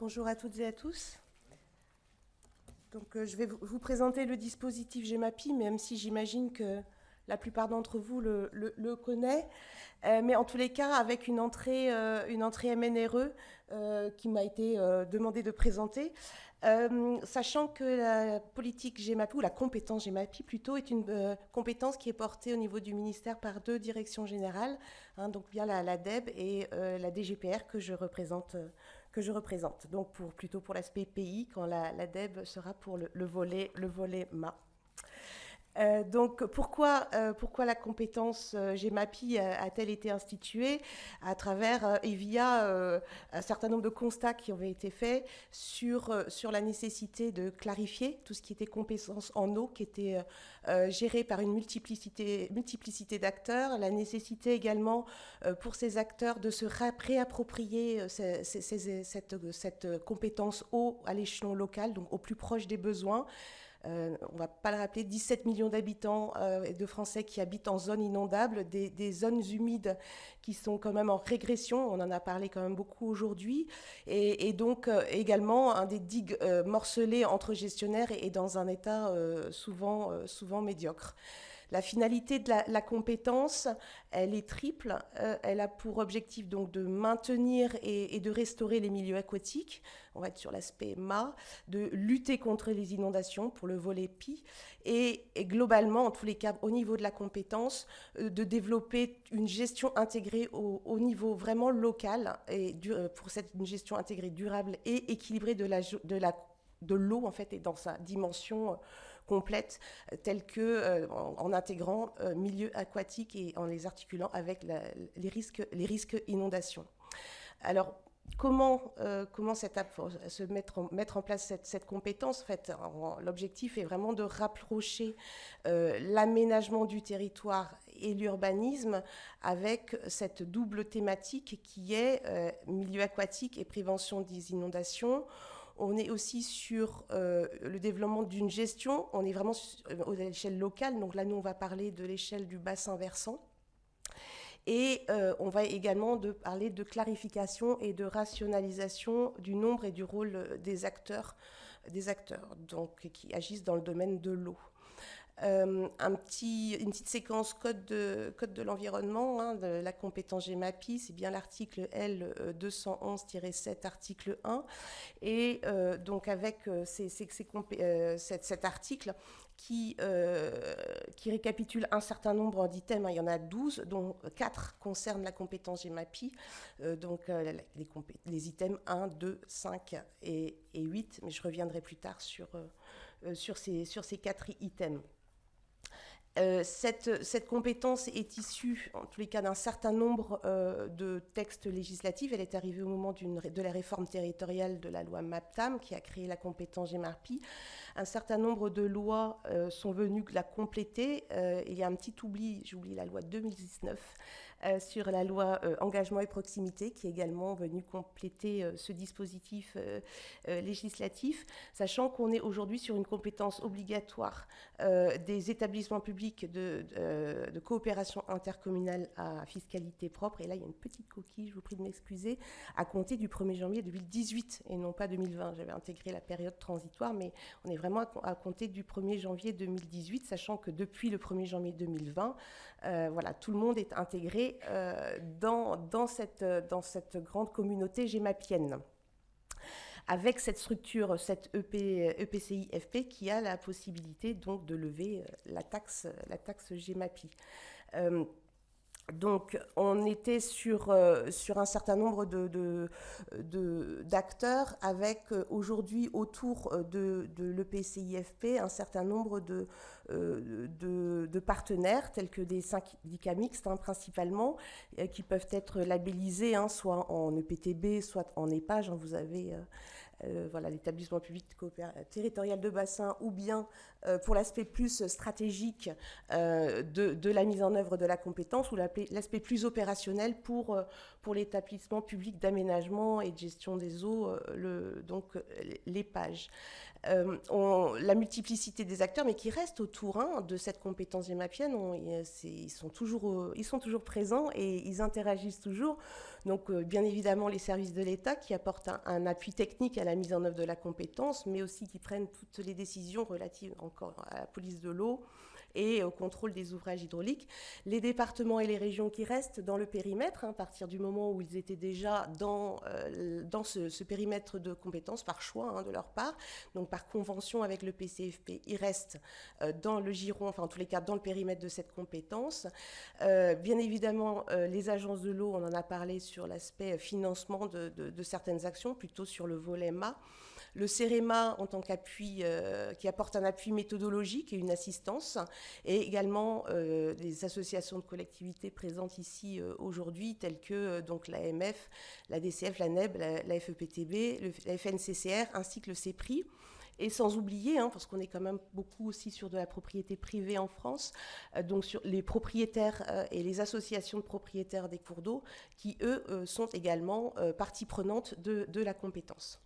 Bonjour à toutes et à tous. Donc, je vais vous présenter le dispositif GEMAPI, même si j'imagine que la plupart d'entre vous le connaissent. Mais en tous les cas, avec une entrée MNRE qui m'a été demandé de présenter. Sachant que la politique GEMAPI, ou la compétence GEMAPI plutôt, est une compétence qui est portée au niveau du ministère par deux directions générales, donc via la DEB et la DGPR que je représente. Donc plutôt pour l'aspect pays, quand la DEB sera pour le volet MA. Donc pourquoi la compétence GEMAPI a-t-elle été instituée à travers et via un certain nombre de constats qui avaient été faits sur la nécessité de clarifier tout ce qui était compétences en eau, qui était géré par une multiplicité d'acteurs, la nécessité également pour ces acteurs de se réapproprier cette compétence eau à l'échelon local, donc au plus proche des besoins. On ne va pas le rappeler, 17 millions d'habitants de Français qui habitent en zones inondables, des zones humides qui sont quand même en régression, on en a parlé quand même beaucoup aujourd'hui, et donc également des digues morcelées entre gestionnaires et dans un état souvent médiocre. La finalité de la compétence, elle est triple. Elle a pour objectif donc de maintenir et de restaurer les milieux aquatiques. On va être sur l'aspect MA, de lutter contre les inondations pour le volet PI, et globalement, en tous les cas, au niveau de la compétence, de développer une gestion intégrée au niveau vraiment local, et pour une gestion intégrée durable et équilibrée de l'eau en fait, et dans sa dimension complète, telle que en intégrant milieu aquatique et en les articulant avec les risques inondations. Alors, comment se mettre en place cette compétence? En fait, l'objectif est vraiment de rapprocher l'aménagement du territoire et l'urbanisme avec cette double thématique qui est milieu aquatique et prévention des inondations. On est aussi sur le développement d'une gestion. On est vraiment à l'échelle locale. Donc là, nous, on va parler de l'échelle du bassin versant. Et on va également parler de clarification et de rationalisation du nombre et du rôle des acteurs donc, qui agissent dans le domaine de l'eau. Une petite séquence code de l'environnement, hein, de la compétence GEMAPI, c'est bien l'article L211-7, article 1. Et donc avec cet article qui récapitule un certain nombre d'items, hein, il y en a 12, dont 4 concernent la compétence GEMAPI, donc les items 1, 2, 5 et 8, mais je reviendrai plus tard sur ces 4 items. Cette compétence est issue, en tous les cas, d'un certain nombre de textes législatifs. Elle est arrivée au moment de la réforme territoriale de la loi MAPTAM, qui a créé la compétence GEMAPI. Un certain nombre de lois sont venues la compléter. Il y a un petit oubli, j'oublie la loi 2019, sur la loi engagement et proximité, qui est également venue compléter ce dispositif législatif, sachant qu'on est aujourd'hui sur une compétence obligatoire des établissements publics de coopération intercommunale à fiscalité propre. Et là, il y a une petite coquille, je vous prie de m'excuser, à compter du 1er janvier 2018 et non pas 2020. J'avais intégré la période transitoire, mais on est vraiment à compter du 1er janvier 2018, sachant que depuis le 1er janvier 2020, voilà, tout le monde est intégré dans cette grande communauté gémapienne, avec cette structure, cette EPCI-FP, qui a la possibilité donc de lever la taxe GEMAPI. Donc, on était sur un certain nombre d'acteurs, avec aujourd'hui autour de l'EPCI-FP un certain nombre de partenaires, tels que des syndicats mixtes, hein, principalement, qui peuvent être labellisés, hein, soit en EPTB, soit en EPAGE. Hein, vous avez voilà, l'établissement public territorial de bassin, ou bien pour l'aspect plus stratégique de la mise en œuvre de la compétence, ou l'aspect plus opérationnel pour l'établissement public d'aménagement et de gestion des eaux, donc l'EPAGE. La multiplicité des acteurs, mais qui reste autour de cette compétence gemapienne, ils sont toujours présents et ils interagissent toujours. Donc, bien évidemment, les services de l'État qui apportent un appui technique à la mise en œuvre de la compétence, mais aussi qui prennent toutes les décisions relatives encore à la police de l'eau et au contrôle des ouvrages hydrauliques. Les départements et les régions qui restent dans le périmètre, à partir du moment où ils étaient déjà dans ce périmètre de compétences par choix de leur part, donc par convention avec le PCFP, ils restent dans le giron, enfin en tous les cas dans le périmètre de cette compétence. Bien évidemment, les agences de l'eau, on en a parlé sur l'aspect financement de certaines actions, plutôt sur le volet MA. Le CEREMA en tant qu'appui, qui apporte un appui méthodologique et une assistance, et également des associations de collectivités présentes ici aujourd'hui, telles que donc l'AMF, la DCF, la NEB, la FEPTB, la FNCCR, ainsi que le CEPRI. Et sans oublier, parce qu'on est quand même beaucoup aussi sur de la propriété privée en France, donc sur les propriétaires et les associations de propriétaires des cours d'eau, qui, eux, sont également partie prenante de la compétence.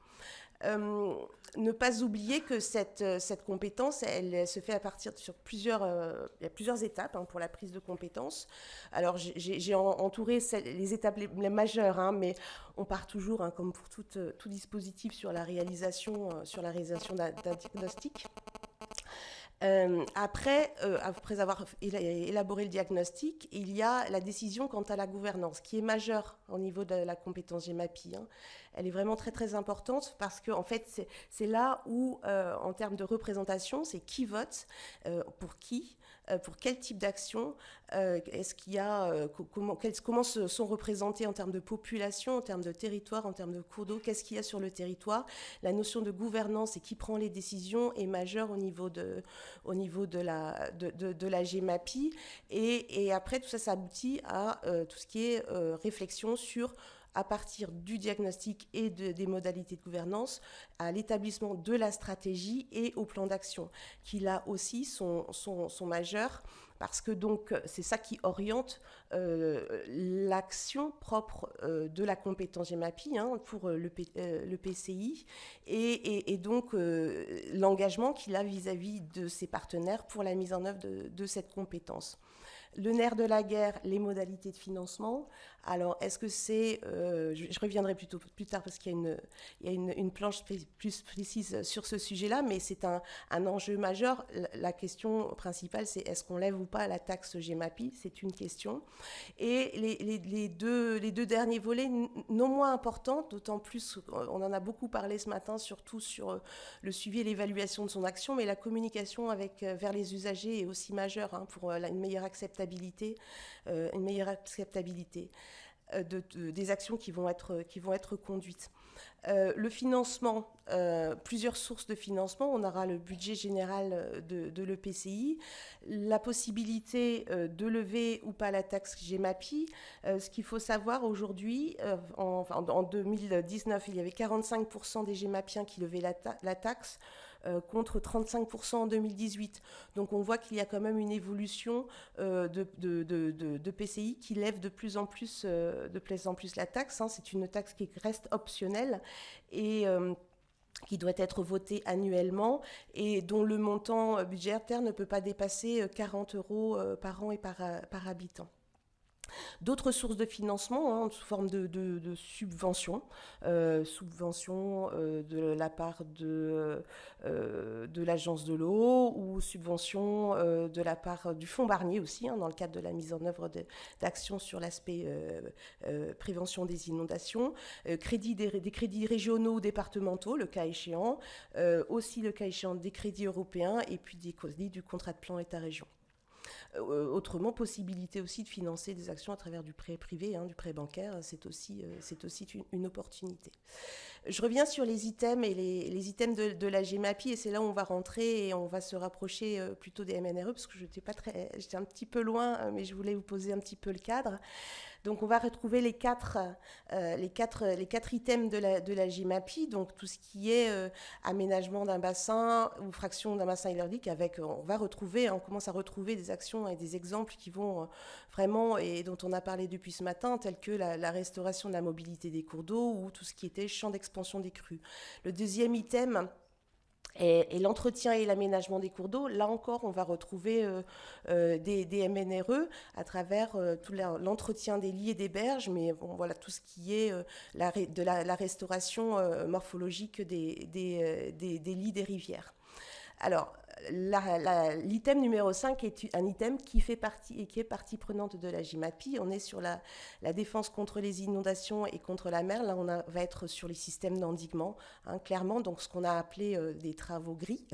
Ne pas oublier que cette compétence, elle se fait à partir sur il y a plusieurs étapes pour la prise de compétence. Alors, j'ai entouré les étapes les majeures, mais on part toujours, comme pour tout dispositif, sur la réalisation d'un diagnostic. Après avoir élaboré le diagnostic, il y a la décision quant à la gouvernance, qui est majeure au niveau de la compétence GEMAPI. Elle est vraiment très très importante parce que en fait c'est là où en termes de représentation, c'est qui vote, pour qui, pour quel type d'action, est-ce qu'il y a, comment sont représentés en termes de population, en termes de territoire, en termes de cours d'eau, qu'est-ce qu'il y a sur le territoire. La notion de gouvernance et qui prend les décisions est majeure au niveau de la GEMAPI. Et après, tout ça, ça aboutit à tout ce qui est réflexion sur, à partir du diagnostic et des modalités de gouvernance, à l'établissement de la stratégie et au plan d'action, qui là aussi sont majeurs, parce que donc c'est ça qui oriente l'action propre de la compétence GEMAPI pour le PCI, et donc l'engagement qu'il a vis-à-vis de ses partenaires pour la mise en œuvre de cette compétence. Le nerf de la guerre, les modalités de financement. Alors, est-ce que c'est... je reviendrai plus tard parce qu'il y a une planche plus précise sur ce sujet-là, mais c'est un enjeu majeur. La question principale, c'est est-ce qu'on lève ou pas la taxe GEMAPI? C'est une question. Et les deux derniers volets, non moins importants, d'autant plus, on en a beaucoup parlé ce matin, surtout sur le suivi et l'évaluation de son action, mais la communication vers les usagers est aussi majeure pour une meilleure acceptabilité, des actions qui vont être conduites. Le financement, plusieurs sources de financement. On aura le budget général de l'EPCI, la possibilité de lever ou pas la taxe GEMAPI. Ce qu'il faut savoir aujourd'hui, en 2019, il y avait 45% des GEMAPiens qui levaient la taxe, contre 35% en 2018. Donc on voit qu'il y a quand même une évolution de PCI qui lève de plus en plus la taxe. C'est une taxe qui reste optionnelle et qui doit être votée annuellement et dont le montant budgétaire ne peut pas dépasser 40 € par an et par habitant. D'autres sources de financement sous forme de subventions, de la part de l'Agence de l'eau ou subventions de la part du Fonds Barnier aussi, dans le cadre de la mise en œuvre d'actions sur l'aspect prévention des inondations, des crédits régionaux ou départementaux, le cas échéant, aussi le cas échéant des crédits européens et puis des crédits du contrat de plan État-région. Autrement, possibilité aussi de financer des actions à travers du prêt privé, du prêt bancaire, c'est aussi une opportunité. Je reviens sur les items et les items de la GEMAPI, et c'est là où on va rentrer et on va se rapprocher plutôt des MNRE, parce que j'étais un petit peu loin, mais je voulais vous poser un petit peu le cadre. Donc on va retrouver les quatre items de la GEMAPI, donc tout ce qui est aménagement d'un bassin ou fraction d'un bassin hydraulique, on commence à retrouver des actions et des exemples qui vont vraiment, et dont on a parlé depuis ce matin, tels que la restauration de la mobilité des cours d'eau ou tout ce qui était champ d'expansion des crues. Le deuxième item, Et l'entretien et l'aménagement des cours d'eau, là encore, on va retrouver des MNRE à travers tout l'entretien des lits et des berges, mais bon, voilà, tout ce qui est la restauration morphologique des lits des rivières. Alors, l'item numéro 5 est un item qui fait partie et qui est partie prenante de la GIMAPI. On est sur la défense contre les inondations et contre la mer. Là, va être sur les systèmes d'endiguement, hein, clairement, donc ce qu'on a appelé des travaux gris,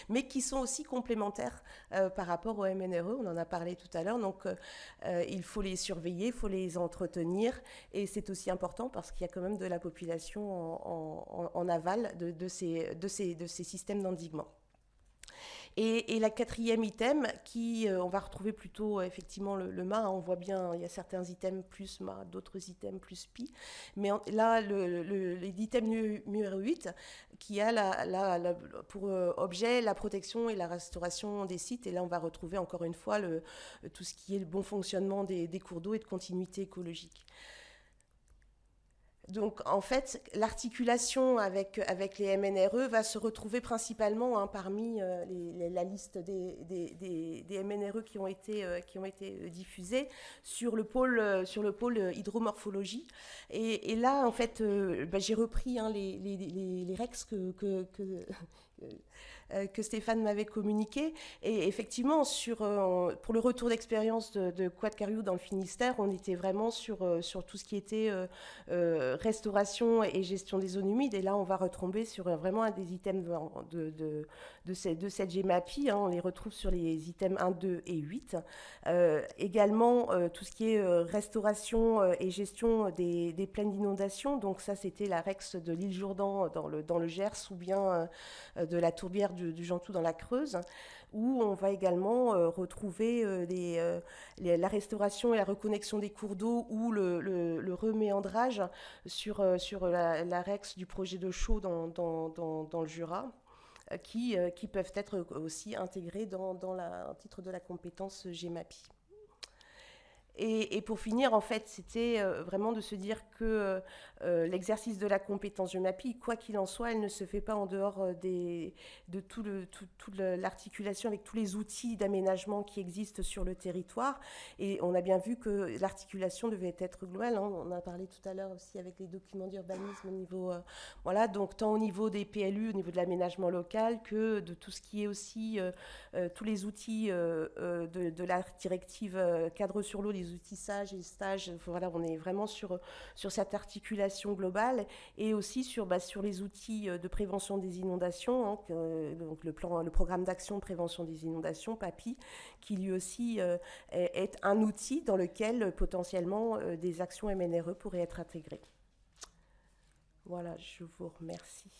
mais qui sont aussi complémentaires par rapport au MNRE. On en a parlé tout à l'heure. Donc, il faut les surveiller, il faut les entretenir. Et c'est aussi important parce qu'il y a quand même de la population en aval de ces systèmes d'endiguement. Et la quatrième item, on va retrouver plutôt effectivement le mât, hein, on voit bien, il y a certains items plus mât, d'autres items plus pi, mais là, l'item numéro 8, qui a pour objet la protection et la restauration des sites, et là on va retrouver encore une fois tout ce qui est le bon fonctionnement des cours d'eau et de continuité écologique. Donc, en fait, l'articulation avec les MNRE va se retrouver principalement, hein, parmi la liste des MNRE qui ont été diffusés sur le pôle hydromorphologie. Et là, en fait, j'ai repris, hein, les REX que Stéphane m'avait communiqué. Et effectivement, pour le retour d'expérience de Quad Cariou dans le Finistère, on était vraiment sur tout ce qui était restauration et gestion des zones humides. Et là, on va retomber sur vraiment un des items de cette GMAPI. Hein. On les retrouve sur les items 1, 2 et 8. Également, tout ce qui est restauration et gestion des plaines d'inondation. Donc ça, c'était la REX de l'île Jourdan dans le Gers, ou bien de la tourbière du Gentou dans la Creuse, où on va également retrouver la restauration et la reconnexion des cours d'eau, ou le reméandrage sur la REX du projet de Chaux dans le Jura, qui peuvent être aussi intégrés dans un titre de la compétence GMAPI. Et pour finir, en fait, c'était vraiment de se dire que l'exercice de la compétence GEMAPI, quoi qu'il en soit, elle ne se fait pas en dehors de toute l'articulation avec tous les outils d'aménagement qui existent sur le territoire. Et on a bien vu que l'articulation devait être globale, hein. On a parlé tout à l'heure aussi avec les documents d'urbanisme au niveau, voilà, donc tant au niveau des PLU, au niveau de l'aménagement local, que de tout ce qui est aussi tous les outils de la directive cadre sur l'eau, les outils SAGE et STAGE. Voilà, on est vraiment sur cette articulation globale, et aussi sur les outils de prévention des inondations, hein, donc le programme d'action de prévention des inondations, PAPI, qui lui aussi est un outil dans lequel potentiellement des actions MNRE pourraient être intégrées. Voilà, je vous remercie.